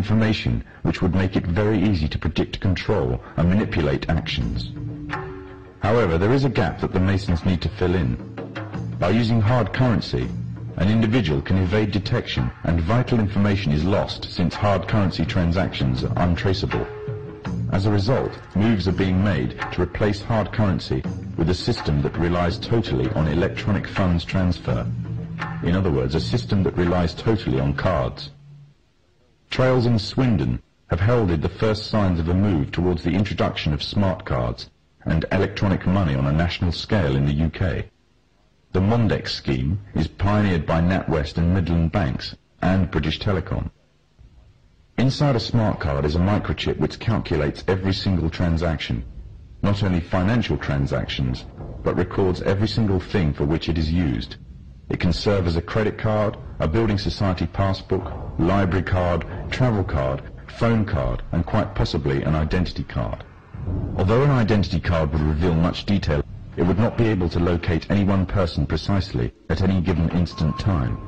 information which would make it very easy to predict, control, and manipulate actions. However, there is a gap that the Masons need to fill in. By using hard currency, an individual can evade detection and vital information is lost since hard currency transactions are untraceable. As a result, moves are being made to replace hard currency with a system that relies totally on electronic funds transfer. In other words, a system that relies totally on cards. Trails in Swindon have heralded the first signs of a move towards the introduction of smart cards and electronic money on a national scale in the UK. The Mondex scheme is pioneered by NatWest and Midland Banks and British Telecom. Inside a smart card is a microchip which calculates every single transaction, not only financial transactions, but records every single thing for which it is used. It can serve as a credit card, a building society passbook, library card, travel card, phone card, and quite possibly an identity card. Although an identity card would reveal much detail, it would not be able to locate any one person precisely at any given instant time.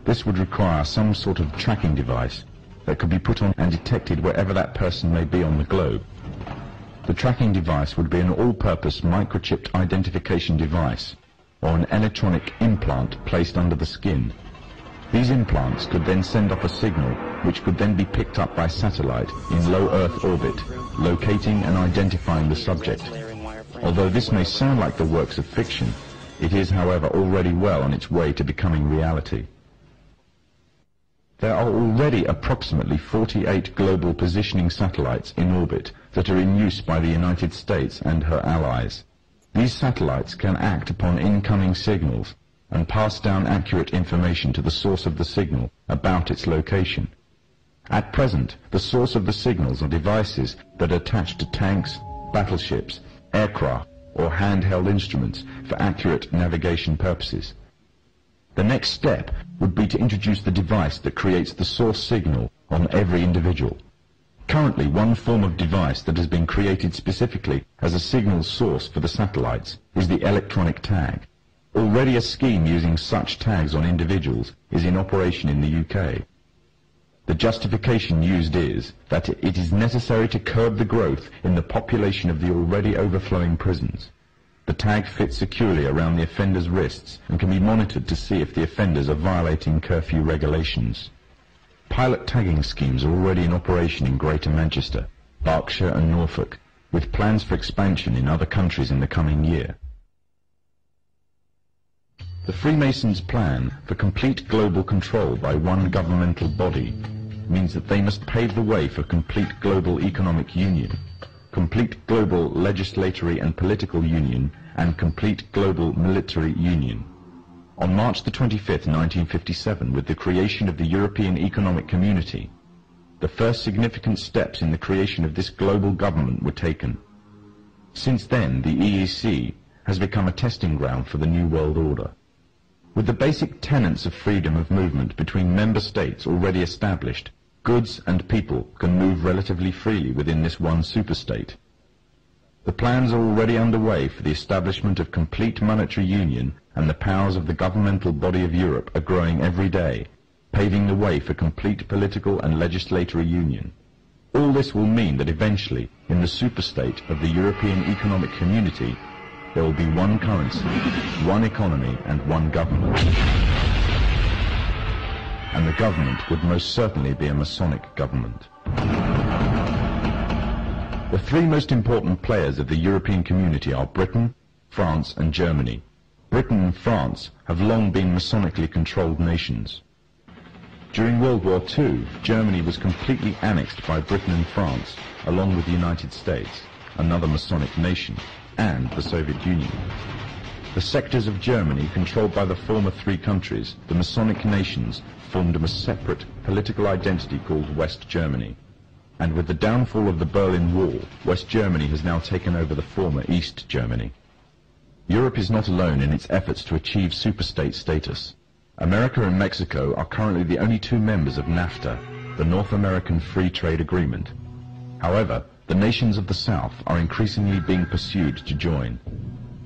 This would require some sort of tracking device that could be put on and detected wherever that person may be on the globe. The tracking device would be an all-purpose microchipped identification device, or an electronic implant placed under the skin. These implants could then send off a signal which could then be picked up by satellite in low Earth orbit, locating and identifying the subject. Although this may sound like the works of fiction, it is, however, already well on its way to becoming reality. There are already approximately 48 global positioning satellites in orbit that are in use by the United States and her allies. These satellites can act upon incoming signals and pass down accurate information to the source of the signal about its location. At present, the source of the signals are devices that are attached to tanks, battleships, aircraft, or handheld instruments for accurate navigation purposes. The next step would be to introduce the device that creates the source signal on every individual. Currently, one form of device that has been created specifically as a signal source for the satellites is the electronic tag. Already a scheme using such tags on individuals is in operation in the UK. The justification used is that it is necessary to curb the growth in the population of the already overflowing prisons. The tag fits securely around the offender's wrists and can be monitored to see if the offenders are violating curfew regulations. Pilot tagging schemes are already in operation in Greater Manchester, Berkshire and Norfolk, with plans for expansion in other countries in the coming year. The Freemasons' plan for complete global control by one governmental body means that they must pave the way for complete global economic union, complete global legislatory and political union, and complete global military union. On March the 25th, 1957, with the creation of the European Economic Community, the first significant steps in the creation of this global government were taken. Since then, the EEC has become a testing ground for the New World Order. With the basic tenets of freedom of movement between member states already established, goods and people can move relatively freely within this one superstate. The plans are already underway for the establishment of complete monetary union, and the powers of the governmental body of Europe are growing every day, paving the way for complete political and legislatory union. All this will mean that eventually, in the superstate of the European Economic Community, there will be one currency, one economy, and one government. And the government would most certainly be a Masonic government. The three most important players of the European community are Britain, France, and Germany. Britain and France have long been Masonically controlled nations. During World War II, Germany was completely annexed by Britain and France, along with the United States, another Masonic nation, and the Soviet Union. The sectors of Germany controlled by the former three countries, the Masonic nations, formed a separate political identity called West Germany. And with the downfall of the Berlin Wall, West Germany has now taken over the former East Germany. Europe is not alone in its efforts to achieve superstate status. America and Mexico are currently the only two members of NAFTA, the North American Free Trade Agreement. However, the nations of the South are increasingly being pursued to join.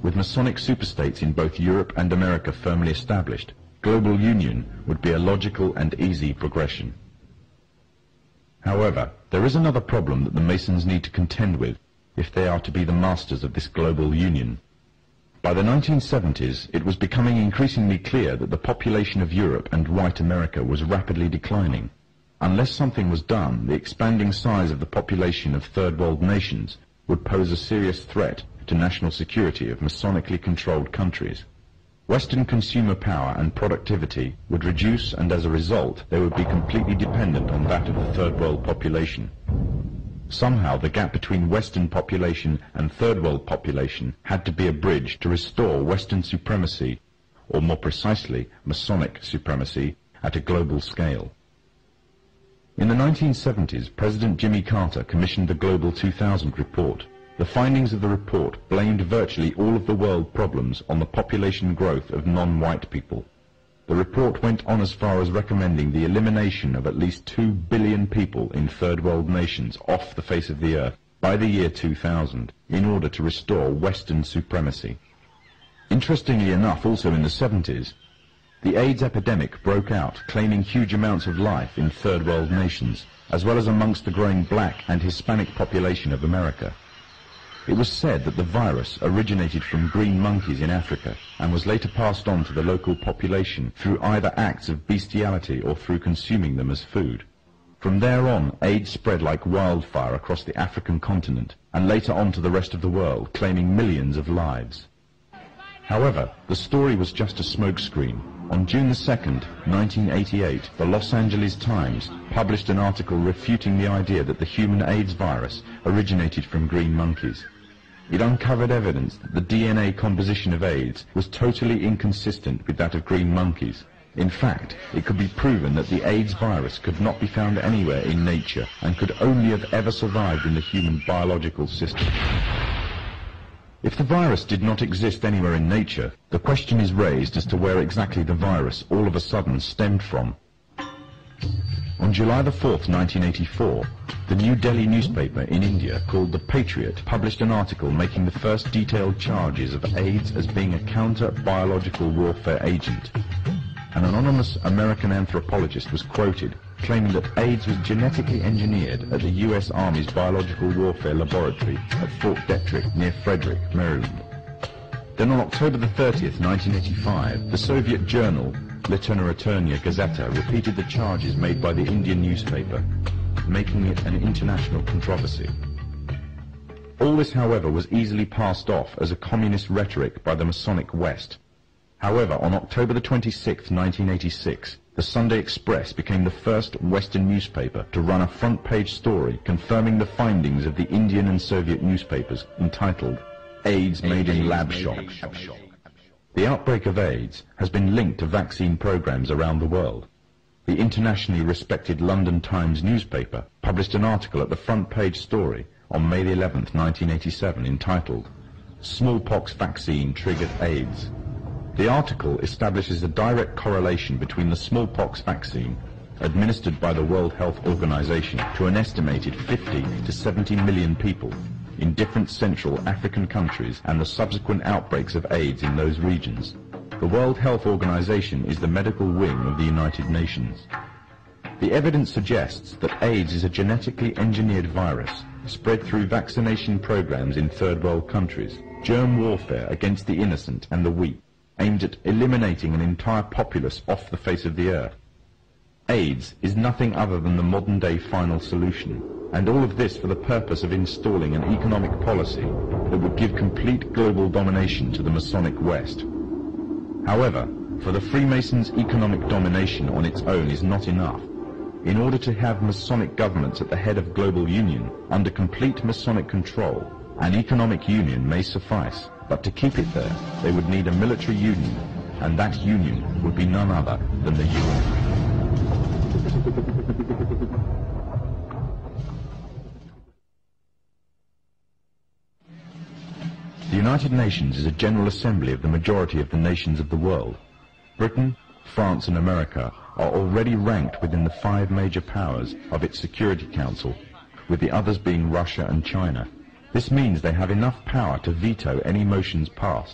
With Masonic superstates in both Europe and America firmly established, global union would be a logical and easy progression. However, there is another problem that the Masons need to contend with if they are to be the masters of this global union. By the 1970s, it was becoming increasingly clear that the population of Europe and white America was rapidly declining. Unless something was done, the expanding size of the population of third world nations would pose a serious threat to national security of Masonically controlled countries. Western consumer power and productivity would reduce, and as a result, they would be completely dependent on that of the third world population. Somehow the gap between Western population and third world population had to be a bridge to restore Western supremacy, or more precisely, Masonic supremacy, at a global scale. In the 1970s, President Jimmy Carter commissioned the Global 2000 report. The findings of the report blamed virtually all of the world problems on the population growth of non-white people. The report went on as far as recommending the elimination of at least 2 billion people in third world nations off the face of the earth by the year 2000 in order to restore Western supremacy. Interestingly enough, also in the 70s, the AIDS epidemic broke out, claiming huge amounts of life in third world nations, as well as amongst the growing black and Hispanic population of America. It was said that the virus originated from green monkeys in Africa and was later passed on to the local population through either acts of bestiality or through consuming them as food. From there on, AIDS spread like wildfire across the African continent and later on to the rest of the world, claiming millions of lives. However, the story was just a smokescreen. On June 2nd, 1988, the Los Angeles Times published an article refuting the idea that the human AIDS virus originated from green monkeys. It uncovered evidence that the DNA composition of AIDS was totally inconsistent with that of green monkeys. In fact, it could be proven that the AIDS virus could not be found anywhere in nature and could only have ever survived in the human biological system. If the virus did not exist anywhere in nature, the question is raised as to where exactly the virus all of a sudden stemmed from. On July 4th, 1984, the New Delhi newspaper in India called The Patriot published an article making the first detailed charges of AIDS as being a counter-biological warfare agent. An anonymous American anthropologist was quoted claiming that AIDS was genetically engineered at the U.S. Army's Biological Warfare Laboratory at Fort Detrick near Frederick, Maryland. Then on October 30th, 1985, the Soviet journal Literaturная Gazeta repeated the charges made by the Indian newspaper, making it an international controversy. All this, however, was easily passed off as a communist rhetoric by the Masonic West. However, on October 26, 1986, the Sunday Express became the first Western newspaper to run a front-page story confirming the findings of the Indian and Soviet newspapers entitled AIDS Made in Lab Shop. The outbreak of AIDS has been linked to vaccine programs around the world. The internationally respected London Times newspaper published an article at the front-page story on May 11, 1987 entitled Smallpox Vaccine Triggered AIDS. The article establishes a direct correlation between the smallpox vaccine administered by the World Health Organization to an estimated 50 to 70 million people in different Central African countries and the subsequent outbreaks of AIDS in those regions. The World Health Organization is the medical wing of the United Nations. The evidence suggests that AIDS is a genetically engineered virus spread through vaccination programs in third world countries, germ warfare against the innocent and the weak, aimed at eliminating an entire populace off the face of the earth. AIDS is nothing other than the modern-day final solution, and all of this for the purpose of installing an economic policy that would give complete global domination to the Masonic West. However, for the Freemasons' economic domination on its own is not enough. In order to have Masonic governments at the head of global union, under complete Masonic control, an economic union may suffice. But to keep it there, they would need a military union, and that union would be none other than the UN. The United Nations is a general assembly of the majority of the nations of the world. Britain, France and America are already ranked within the 5 major powers of its Security Council, with the others being Russia and China. This means they have enough power to veto any motions passed.